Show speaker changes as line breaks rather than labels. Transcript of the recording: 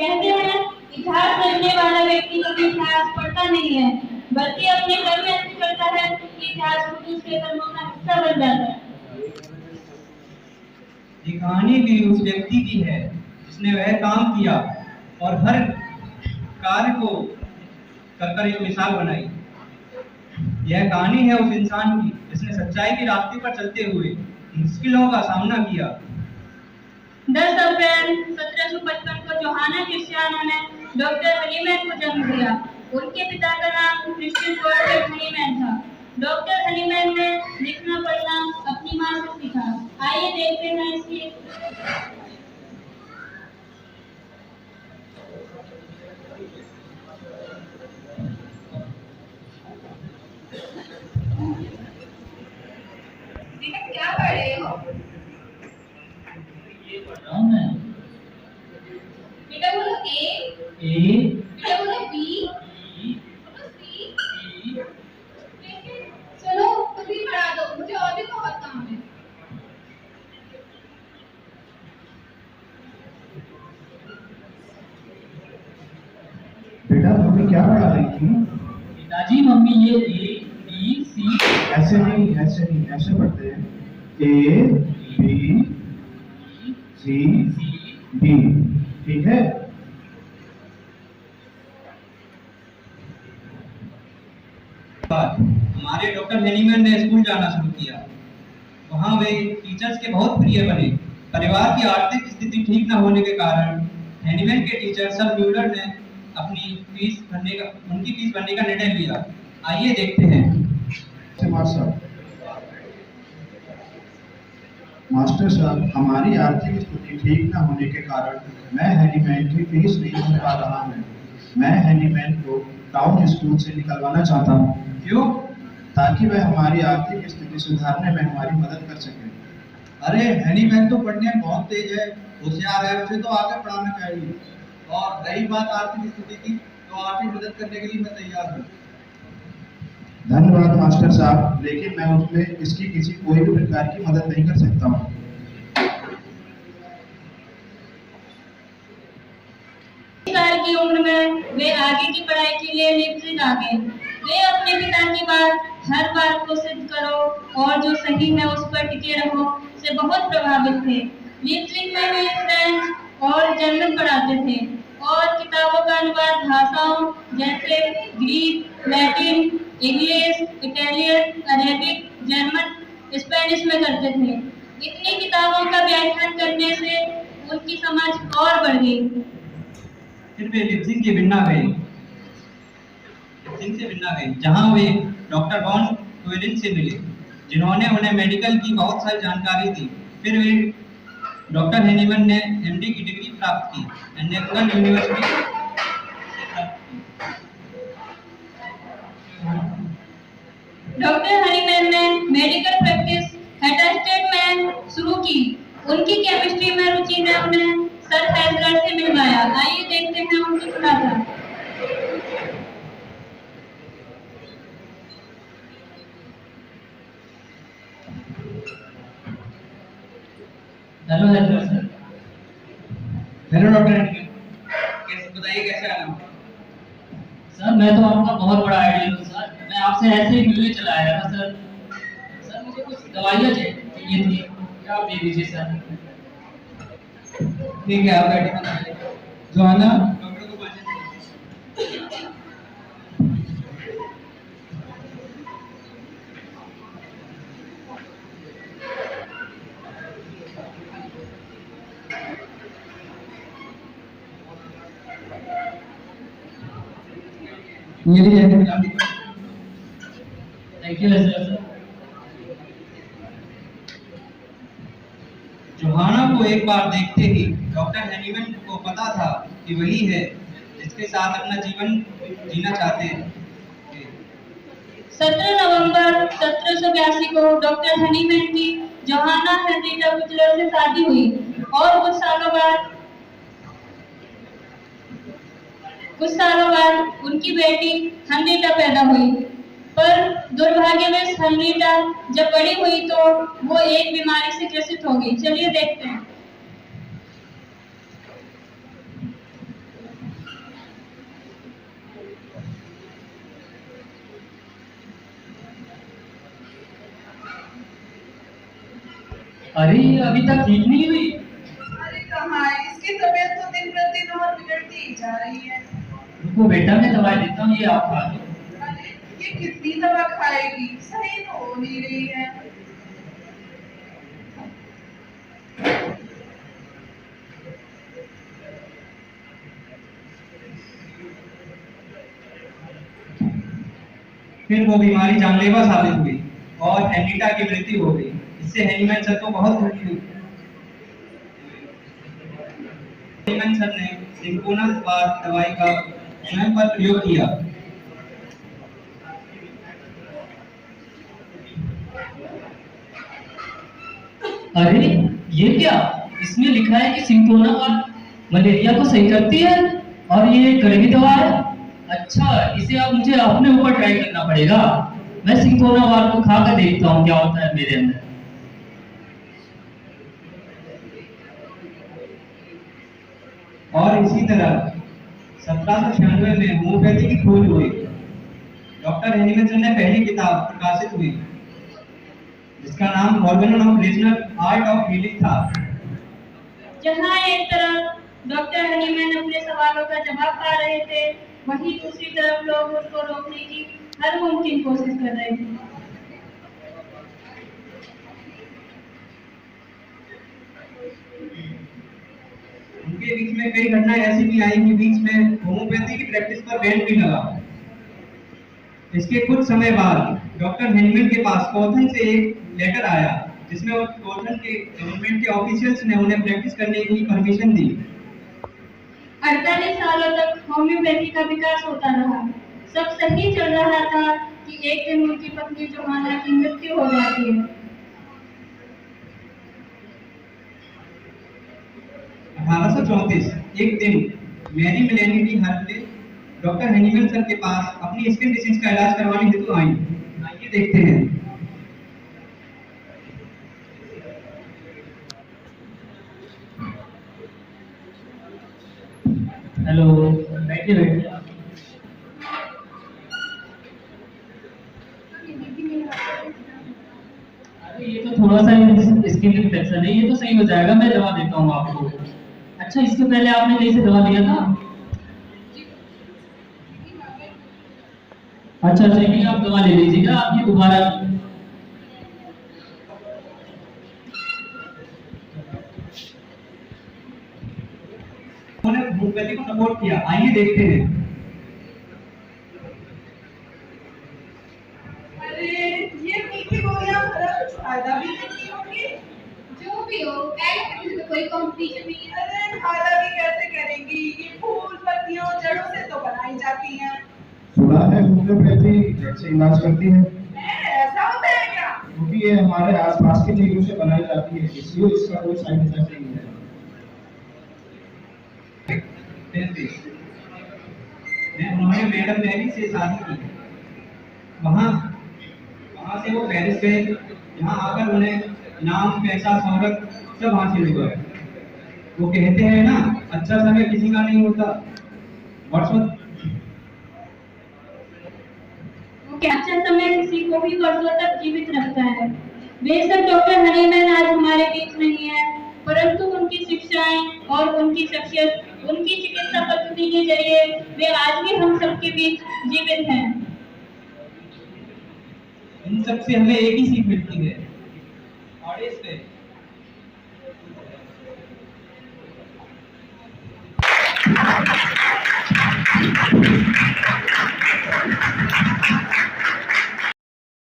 कहते हैं इतिहास रचने वाला व्यक्ति कभी इतिहास पढ़ता नहीं है, बल्कि अपने कर्म ऐसे करता है कि इतिहास खुद उसके कर्मों का हिस्सा बन जाता है।
ये कहानी भी उस व्यक्ति की है जिसने वह काम किया और हर कार्य को कर एक मिसाल बनाई। यह कहानी है उस इंसान की जिसने सच्चाई के रास्ते पर चलते हुए मुश्किलों का सामना किया।
10 अप्रैल 1755 को जोहाना क्रिस्टियानो ने डॉक्टर हनीमैन को जन्म दिया। उनके पिता का नाम क्रिश्चियन गोटफ्रेड हनीमैन था। डॉक्टर हनीमैन ने लिखना पढ़ना अपनी मां से सीखा। आइए देखते हैं इसकी
बेटा क्या पढ़ रहे हो?
ये पढ़ रहा हूँ मैं।
बेटा बोलो ए,
ए,
बेटा बोलो बी,
बी,
बोलो सी।
सी,
चलो तुम भी पढ़ा दो, मुझे और भी बहुत काम है।
बेटा मम्मी क्या पढ़ा रही थी?
पिताजी मम्मी ये ए बी सी।
ऐसे नहीं, ऐसे पढ़ते हैं। ए बी सी डी, ठीक है?
हमारे डॉक्टर हेनीमैन ने स्कूल जाना शुरू किया। वहाँ वे टीचर्स के बहुत प्रिय बने। परिवार की आर्थिक स्थिति ठीक न होने के कारण हेनीमैन के टीचर सर म्यूलर ने उनकी फीस भरने का निर्णय लिया। आइए देखते हैं।
मास्टर साहब, हमारी आर्थिक स्थिति ठीक न होने के कारण मैं हेनीमैन की फीस नहीं भर पा रहा हूँ। मैं हेनीमैन को टाउन स्कूल से निकलवाना चाहता हूँ।
क्यों?
ताकि वह हमारी आर्थिक स्थिति सुधारने में हमारी मदद कर सके।
अरे हेनीमैन तो पढ़ने में बहुत तेज है, होशियार है, उसे तो आगे पढ़ाना चाहिए। और रही बात आर्थिक स्थिति की, तो आपकी मदद करने के लिए मैं तैयार हूँ।
धन्यवाद मास्टर साहब, लेकिन मैं उसमें इसकी कोई भी प्रकार की मदद नहीं कर सकता हूँ।
साल की उम्र में वे आगे की पढ़ाई के लिए लीप्जिग आ गए। वे अपने पिता की बात हर बात को सिद्ध करो और जो सही है उस पर टिके रहो से बहुत प्रभावित थे। लीप्जिग में वे फ्रेंच और जर्मन पढ़ाते थे और किताबों का अनुवाद भाषाओं जैसे Greek, Latin, English, Italian, Arabic, German, Spanish में करते थे। इतनी किताबों का व्याख्यान करने से उनकी समझ और बढ़ गई।
फिर वे लिप्जिग से वियना गए, जहाँ वे डॉक्टर वॉन क्वेलिन से मिले, जिन्होंने उन्हें मेडिकल की बहुत सारी जानकारी दी। फिर वे डॉक्टर हेनीमैन ने एमडी की डिग्री प्राप्त की, नेशनल यूनिवर्सिटी से प्राप्त की।
डॉक्टर हनीमैन ने मेडिकल प्रैक्टिस हेटस्टेड में शुरू की। उनकी केमिस्ट्री में रुचि ने उन्हें सर हैजलर से मिलवाया। आइए देखते हैं उनकी खुलासा।
Hello hello sir.
Hello doctor Hahnemann, कैसे बताइए कैसे आना?
सर मैं तो आपका बहुत बड़ा आइडियल हूँ सर। मैं आपसे ऐसे ही मिलने चला आया था सर। सर मुझे कुछ दवाइयाँ चाहिए थी, क्या आप दे दीजिए सर?
ठीक है, आप बैठिए। जोहाना, डॉक्टर को बातचीत।
Thank you sir.
जोहाना को एक बार देखते ही डॉक्टर हेनीमैन को पता था कि वही है जिसके साथ अपना जीवन जीना चाहते हैं।
17 नवंबर 1782 को डॉक्टर हनीमैन की जोहाना हेनरिटा बुचलर से शादी हुई और कुछ सालों बाद उनकी बेटी हेनरिटा पैदा हुई। पर दुर्भाग्यवश हेनरिटा जब बड़ी हुई तो वो एक बीमारी से ग्रसित हो गई। चलिए देखते हैं।
अरे ये अभी तक ठीक नहीं हुई।
अरे कहाँ है, इसकी तबीयत तो दिन प्रतिदिन और बिगड़ती ही जा रही है।
रुको बेटा, मैं दवाई देता हूँ, ये आप खा लो।
अरे ये कितनी दवा खाएगी, सही तो हो नहीं रही है।
फिर वो बीमारी जानलेवा साबित हुई और एनीटा की मृत्यु हो गई। इससे हैनीमैन सर को बहुत दुखी हुई। हैनीमैन सर ने सिंकोना दवाई का स्वयं पर प्रयोग किया।
अरे ये क्या, इसमें लिखा है कि सिंकोना मलेरिया को सही करती है और ये कड़वी दवा है। अच्छा, इसे अब मुझे अपने ऊपर ट्राई करना पड़ेगा। मैं सिंकोना वाल को खा कर देखता हूँ क्या होता है मेरे अंदर।
और इसी तरह 1796 में होम्योपैथी की खोज हुई। डॉक्टर हैनीमैन सर ने पहली किताब प्रकाशित हुई जिसका नाम Organon of regional art of healing था।
जहाँ एक तरफ डॉक्टर हैनीमैन अपने सवालों का जवाब पा रहे थे, वहीं दूसरी तरफ लोग उसको रोकने की हर मुमकिन कोशिश कर रहे थे।
उनके बीच में कई घटनाएं ऐसी भी आई कि बीच में होम्योपैथी की प्रैक्टिस पर बैन भी लगा। इसके कुछ समय बाद डॉक्टर हैनीमैन के पास कोथन से एक लेटर आया जिसमें कोथन के गवर्नमेंट के ऑफिशियल्स ने उन्हें प्रैक्टिस करने की परमिशन दी।
48 सालों तक होम्योपैथी का विकास होता रहा। सब सही चल रहा था कि एक दिन उनकी पत्नी जोहाना की मृत्यु हो जाती है।
1834 एक दिन Marie Melanie de Hurley doctor Hahnemann sir के पास अपनी स्किन डिसीज का इलाज करवाने हेतु आई। आइए देखते हैं।
हेलो, बैठिए बैठिए। अरे ये तो थोड़ा सा स्किन इन्फेक्शन है, ये तो सही हो जाएगा। मैं दवा देता हूँ आपको। अच्छा, इसके पहले आपने कहीं से दवा लिया था? अच्छा चलिए, आप दवा ले लीजिएगा। आप ये दोबारा
उन्होंने होम्योपैथी को सपोर्ट किया। आइए देखते हैं।
अरे ये मीठी गोलियां भरा कुछ फायदा भी नहीं होगी।
जो भी हो, एलोपैथी में कोई कंपटीशन नहीं है।
अरे फायदा भी कैसे करेंगी, ये फूल पत्तियों जड़ों से तो बनाई जाती हैं।
सुना है होम्योपैथी जड़ से इलाज करती है,
ऐसा होता है क्या?
क्योंकि ये हमारे आसपास की चीजों से बनाई जाती है, इसलिए इसका कोई साइड इफेक्ट नहीं है।
उन्होंने मैडम मैरी से शादी की। वहाँ से वो पेरिस गए। यहाँ आकर उन्हें नाम, पैसा, शोहरत सब हासिल हुआ। वो कहते हैं ना, अच्छा समय किसी का नहीं होता।
अच्छा समय किसी को भी वर्षों तक जीवित रखता है। बेशक डॉक्टर हैनीमैन आज हमारे बीच नहीं है, परंतु उनकी शिक्षाएं और उनकी शख्सियत, उनकी चिकित्सा पद्धति के जरिए वे आज भी हम सबके बीच जीवित हैं।
इन सबसे हमें एक ही सीख मिलती है, ऑडियंस पे